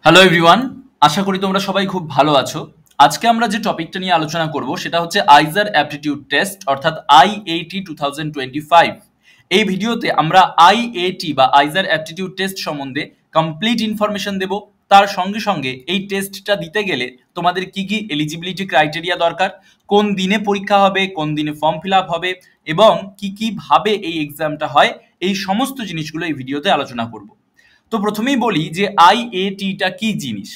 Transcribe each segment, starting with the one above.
Hello everyone, আশা করি তোমরা সবাই খুব ভালো আছো। আজকে আমরা যে টপিকটা নিয়ে আলোচনা করব সেটা হচ্ছে আইজার অ্যাপটিটিউড টেস্ট অর্থাৎ আইএটি 2025। এই ভিডিওতে আমরা আইএটি বা আইজার অ্যাপটিটিউড টেস্ট সম্বন্ধে কমপ্লিট ইনফরমেশন দেব। তার সঙ্গে সঙ্গে এই টেস্টটা দিতে গেলে তোমাদের কি কি এলিজিবিলিটি ক্রাইটেরিয়া দরকার, কোন দিনে পরীক্ষা হবে, কোন দিনে ফর্ম ফিল আপ হবে এবং কি কি ভাবে এই এক্সামটা হয়, এই সমস্ত জিনিসগুলো এই ভিডিওতে আলোচনা করব। তো প্রথমেই বলি যে আইএটিটা কি জিনিস।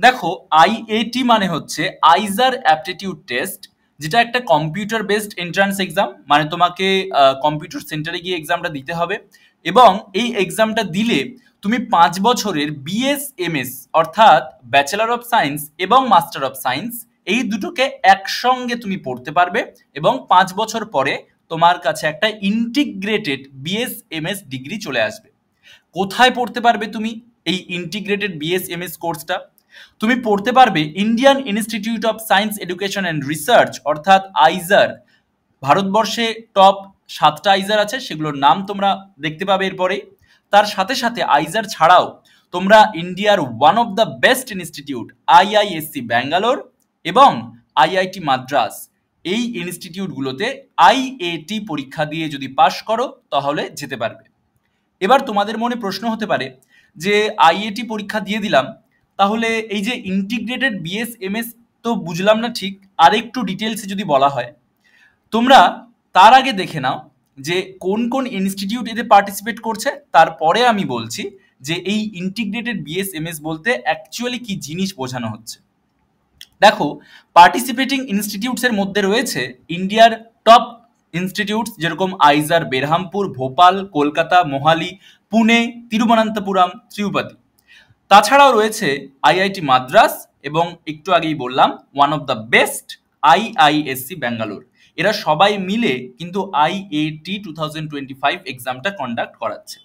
দেখো, আইএটি মানে হচ্ছে আইজার অ্যাপটিটিউড টেস্ট, যেটা একটা কম্পিউটার বেসড এন্ট্রান্স এক্সাম। মানে তোমাকে কম্পিউটার সেন্টারে গিয়ে এক্সামটা দিতে হবে এবং এই এক্সামটা দিলে তুমি 5 বছরের বিএসএমএস অর্থাৎ ব্যাচেলর অফ সায়েন্স এবং মাস্টার অফ সায়েন্স এই দুটোকে একসঙ্গে তুমি পড়তে পারবে এবং 5 বছর পরে তোমার কাছে একটা ইন্টিগ্রেটেড বিএসএমএস ডিগ্রি চলে আসবে। কোথায় পড়তে পারবে তুমি এই ইন্টিগ্রেটেড বিএসএমএস কোর্সটা? তুমি পড়তে পারবে Indian institute of science education and research অর্থাৎ আইজার। ভারতবর্ষে টপ 7টা আইজার আছে, সেগুলোর নাম তোমরা দেখতে পাবে এরপরেই। তার সাথে সাথে আইজার ছাড়াও তোমরা ইন্ডিয়ার one of the best institute IISc Bangalore এবং আইআইটি মাদ্রাস, এই ইনস্টিটিউটগুলোতে আইএটি পরীক্ষা দিয়ে যদি পাশ করো তাহলে যেতে পারবে। এবার তোমাদের মনে প্রশ্ন হতে পারে যে আইএটি পরীক্ষা দিয়ে দিলাম, তাহলে এই যে ইন্টিগ্রেটেড বিএসএমএস তো বুঝলাম না ঠিক, আর একটু ডিটেলসে যদি বলা হয়। তোমরা তার আগে দেখে নাও যে কোন কোন ইনস্টিটিউট এতে পার্টিসিপেট করছে, তারপরে আমি বলছি যে এই ইন্টিগ্রেটেড বিএসএমএস বলতে অ্যাকচুয়ালি কি জিনিস বোঝানো হচ্ছে। দেখো, পার্টিসিপেটিং ইনস্টিটিউটস এর মধ্যে রয়েছে ইন্ডিয়ার টপ ইনস্টিটিউটস যেরকম আইজার বেরহামপুর, ভোপাল, কলকাতা, মোহালি, পুনে, তিরুবনন্তপুরম, তিরুপতি। তাছাড়াও রয়েছে আইআইটি মাদ্রাস এবং একটু আগেই বললাম one of the best IISc Bangalore. এরা সবাই মিলে কিন্তু আইএটি 2025 এক্সামটা কন্ডাক্ট করাচ্ছে।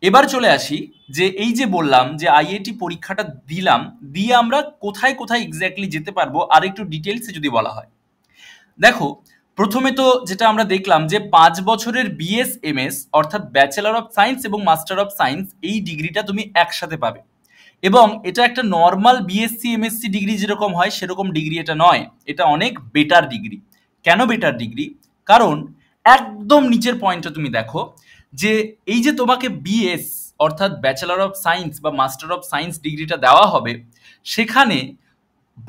এবার চলে আসি যে এই যে বললাম যে আইআইটি পরীক্ষাটা দিলাম, দিয়ে আমরা কোথায় কোথায় এক্স্যাক্টলি যেতে পারবো আর একটু ডিটেলসে যদি বলা হয়। দেখো, প্রথমে তো যেটা আমরা দেখলাম যে 5 বছরের বিএসএমএস অর্থাৎ ব্যাচেলর অফ সায়েন্স এবং মাস্টার অফ সায়েন্স এই ডিগ্রিটা তুমি একসাথে পাবে এবং এটা একটা নর্মাল বিএসসি এমএসসি ডিগ্রি যেরকম হয় সেরকম ডিগ্রি এটা নয়, এটা অনেক বেটার ডিগ্রি। কেন বেটার ডিগ্রি? কারণ একদম নিচের পয়েন্টটা তুমি দেখো যে এই যে তোমাকে বিএস অর্থাৎ ব্যাচেলর অফ সায়েন্স বা মাস্টার অফ সায়েন্স ডিগ্রিটা দেওয়া হবে, সেখানে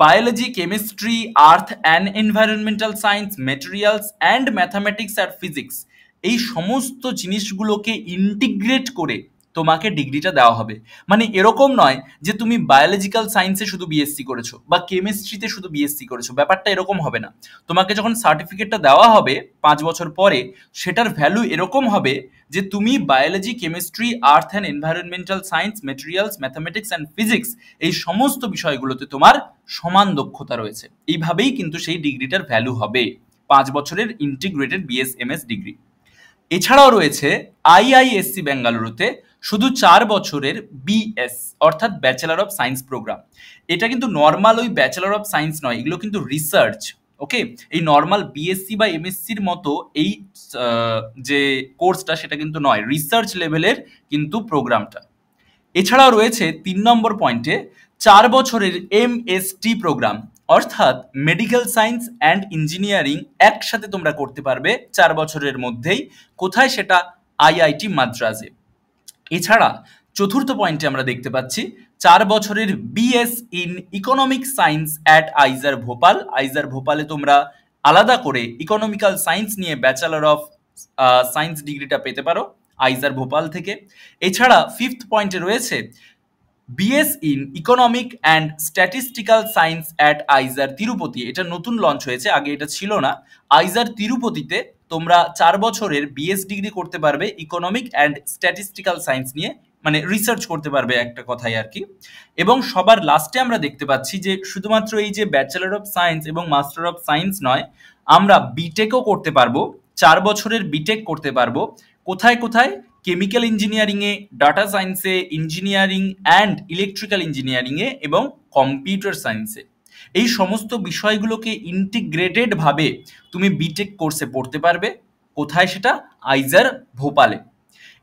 biology, chemistry, earth and environmental science, materials and mathematics আর ফিজিক্স, এই সমস্ত জিনিসগুলোকে ইন্টিগ্রেট করে তোমাকে ডিগ্রিটা দেওয়া হবে। মানে এরকম নয় যে তুমি বায়োলজিক্যাল সায়েন্সে শুধু বিএসসি করেছো বা কেমিস্ট্রিতে শুধু বিএসসি করেছো, ব্যাপারটা এরকম হবে না। তোমাকে যখন সার্টিফিকেটটা দেওয়া হবে 5 বছর পরে, সেটার ভ্যালু এরকম হবে যে তুমি biology, chemistry, earth and environmental science, materials, mathematics and physics এই সমস্ত বিষয়গুলোতে তোমার সমান দক্ষতা রয়েছে। এইভাবেই কিন্তু সেই ডিগ্রিটার ভ্যালু হবে 5 বছরের ইন্টিগ্রেটেড বিএসএমএস ডিগ্রি। এছাড়াও রয়েছে আইআইএসসি বেঙ্গালুরুতে শুধু 4 বছরের বিএস অর্থাৎ ব্যাচেলর অফ সায়েন্স প্রোগ্রাম। এটা কিন্তু নর্মাল ওই ব্যাচেলর অফ সায়েন্স নয়, এগুলো কিন্তু রিসার্চ। ওকে, এই নর্মাল বিএসসি বা এমএসসির মতো এই যে কোর্সটা সেটা কিন্তু নয়, রিসার্চ লেভেলের কিন্তু প্রোগ্রামটা। এছাড়াও রয়েছে 3 নম্বর পয়েন্টে 4 বছরের এমএসটি প্রোগ্রাম অর্থাৎ মেডিকেল সায়েন্স অ্যান্ড ইঞ্জিনিয়ারিং একসাথে তোমরা করতে পারবে 4 বছরের মধ্যেই। কোথায়? সেটা আইআইটি মাদ্রাজে। এছাড়া 4র্থ পয়েন্টে আমরা দেখতে পাচ্ছি 4 বছরের BS in economic science at IISER Bhopal. IISER ভোপালে তোমরা আলাদা করে ইকোনমিক্যাল সায়েন্স নিয়ে ব্যাচেলর অফ সায়েন্স ডিগ্রিটা পেতে পারো আইজার ভোপাল থেকে। এছাড়া 5th পয়েন্টে রয়েছে BS in economic and statistical science at IISER Tirupati. এটা নতুন লঞ্চ হয়েছে, আগে এটা ছিল না। আইজার তিরুপতিতে তোমরা 4 বছরের বিএস ডিগ্রি করতে পারবে ইকোনমিক অ্যান্ড স্ট্যাটিস্টিক্যাল সায়েন্স নিয়ে, মানে রিসার্চ করতে পারবে একটা কথাই আর কি। এবং সবার লাস্টে আমরা দেখতে পাচ্ছি যে শুধুমাত্র এই যে ব্যাচেলর অফ সায়েন্স এবং মাস্টার অফ সায়েন্স নয়, আমরা বিটেকও করতে পারবো, 4 বছরের বিটেক করতে পারবো। কোথায় কোথায়? কেমিক্যাল ইঞ্জিনিয়ারিংয়ে, ডাটা সায়েন্সে, ইঞ্জিনিয়ারিং অ্যান্ড ইলেকট্রিক্যাল ইঞ্জিনিয়ারিংয়ে এবং কম্পিউটার সায়েন্সে। এই সমস্ত বিষয়গুলোকে ইন্টিগ্রেটেড ভাবে তুমি বিটেক কোর্সে পড়তে পারবে। কোথায়? সেটা আইজার ভোপালে।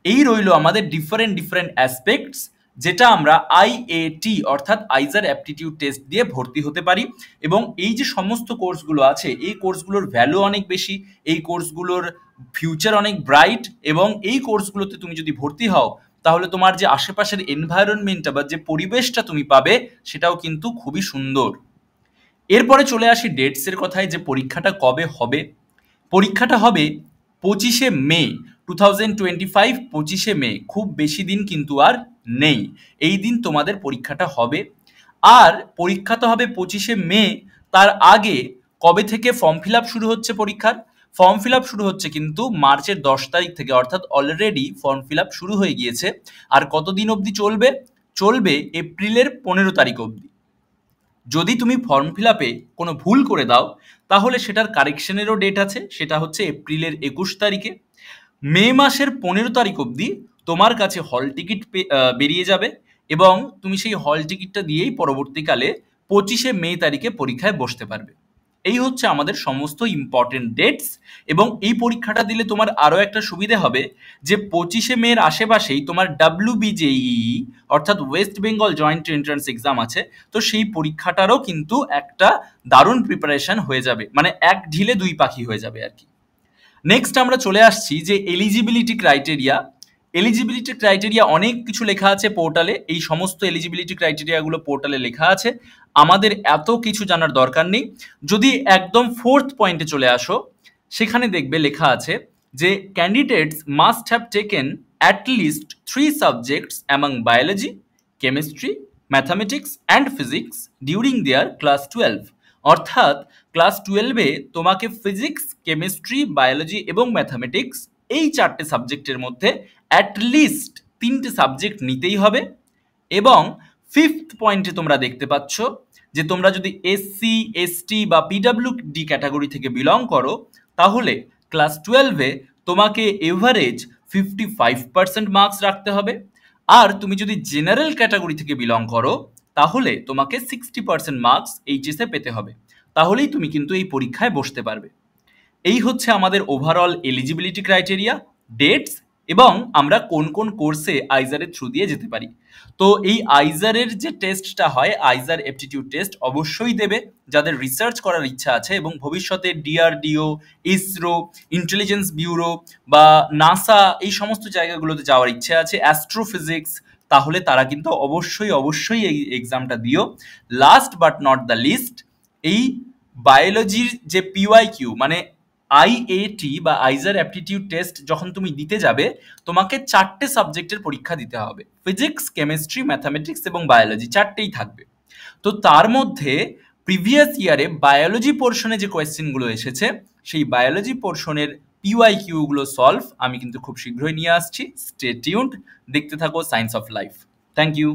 এই রইল আমাদের ডিফারেন্ট ডিফারেন্ট অ্যাসপেক্টস যেটা আমরা আইএটি অর্থাৎ আইজার অ্যাপটিটিউড টেস্ট দিয়ে ভর্তি হতে পারি। এবং এই যে সমস্ত কোর্সগুলো আছে এই কোর্সগুলোর ভ্যালু অনেক বেশি, এই কোর্সগুলোর ফিউচার অনেক ব্রাইট, এবং এই কোর্সগুলোতে তুমি যদি ভর্তি হও তাহলে তোমার যে আশেপাশের এনভায়রনমেন্টটা বা যে পরিবেশটা তুমি পাবে সেটাও কিন্তু খুবই সুন্দর। এরপরে চলে আসি ডেটসের কথায়, যে পরীক্ষাটা কবে হবে। পরীক্ষাটা হবে 25শে মে 2025। 25শে মে, খুব বেশি দিন কিন্তু আর নেই, এই দিন তোমাদের পরীক্ষাটা হবে। আর পরীক্ষা তো হবে 25শে মে, তার আগে কবে থেকে ফর্ম ফিল আপ শুরু হচ্ছে পরীক্ষার? ফর্ম ফিল আপ শুরু হচ্ছে কিন্তু মার্চের 10 তারিখ থেকে, অর্থাৎ অলরেডি ফর্ম ফিল আপ শুরু হয়ে গিয়েছে। আর কতদিন অবধি চলবে? চলবে এপ্রিলের 15 তারিখ অবধি। যদি তুমি ফর্ম ফিল আপে কোনো ভুল করে দাও তাহলে সেটার কারেকশনেরও ডেট আছে, সেটা হচ্ছে এপ্রিলের 21 তারিখে। মে মাসের 15 তারিখ অবধি তোমার কাছে হল টিকিট বেরিয়ে যাবে, এবং তুমি সেই হল টিকিটটা দিয়েই পরবর্তীকালে 25শে মে তারিখে পরীক্ষায় বসতে পারবে। এই হচ্ছে আমাদের সমস্ত ইম্পর্টেন্ট ডেটস। এবং এই পরীক্ষাটা দিলে তোমার আরও একটা সুবিধে হবে, যে 25শে মের আশেপাশেই তোমার WBJEE অর্থাৎ West Bengal joint entrance exam আছে। তো সেই পরীক্ষাটারও কিন্তু একটা দারুণ প্রিপারেশন হয়ে যাবে, মানে এক ঢিলে দুই পাখি হয়ে যাবে আর কি। নেক্সট আমরা চলে আসছি যে এলিজিবিলিটি ক্রাইটেরিয়া। এলিজিবিলিটি ক্রাইটেরিয়া অনেক কিছু লেখা আছে পোর্টালে, এই সমস্ত এলিজিবিলিটি ক্রাইটেরিয়াগুলো পোর্টালে লেখা আছে, আমাদের এত কিছু জানার দরকার নেই। যদি একদম 4th পয়েন্টে চলে আসো, সেখানে দেখবে লেখা আছে যে candidates must have taken at least 3 subjects among biology, chemistry, mathematics and physics during there class 12। অর্থাৎ ক্লাস 12-এ তোমাকে ফিজিক্স, কেমিস্ট্রি, বায়োলজি এবং ম্যাথামেটিক্স এই 4টে সাবজেক্টের মধ্যে অ্যাটলিস্ট 3টে সাবজেক্ট নিতেই হবে। এবং 5th পয়েন্টে তোমরা দেখতে পাচ্ছ যে তোমরা যদি SC, ST বা PWD ক্যাটাগরি থেকে বিলং করো তাহলে ক্লাস 12-এ তোমাকে এভারেজ 55% মার্কস রাখতে হবে। আর তুমি যদি জেনারেল ক্যাটাগরি থেকে বিলং করো তাহলে তোমাকে 60% মার্কস এইচএসে পেতে হবে, তাহলেই তুমি কিন্তু এই পরীক্ষায় বসতে পারবে। এই হচ্ছে আমাদের ওভারঅল এলিজিবিলিটি ক্রাইটেরিয়া, ডেটস, এবং আমরা কোন কোন কোর্সে আইজারের থ্রু দিয়ে যেতে পারি। তো এই আইজারের যে টেস্টটা হয়, আইজার অ্যাপটিটিউড টেস্ট, অবশ্যই দেবে যাদের রিসার্চ করার ইচ্ছা আছে এবং ভবিষ্যতে DRDO, ইসরো, ইন্টেলিজেন্স ব্যুরো বা নাসা এই সমস্ত জায়গাগুলোতে যাওয়ার ইচ্ছে আছে, অ্যাস্ট্রোফিজিক্স, তাহলে তারা কিন্তু অবশ্যই অবশ্যই এই এক্সামটা দিও। Last but not the least, এই বায়োলজির যে PYQ মানে আইএটি বা আইজার অ্যাপটিটিউড টেস্ট যখন তুমি দিতে যাবে তোমাকে 4টে সাবজেক্টের পরীক্ষা দিতে হবে, ফিজিক্স, কেমিস্ট্রি, ম্যাথামেটিক্স এবং বায়োলজি, 4টেই থাকবে। তো তার মধ্যে প্রিভিয়াস ইয়ারে বায়োলজি পোর্শনে যে কোয়েশ্চেনগুলো এসেছে সেই বায়োলজি পোর্শনের PYQ গুলো সলভ আমি কিন্তু খুব শীঘ্রই নিয়ে আসছি। স্টে টিউনড, দেখতে থাকো science of life. Thank you.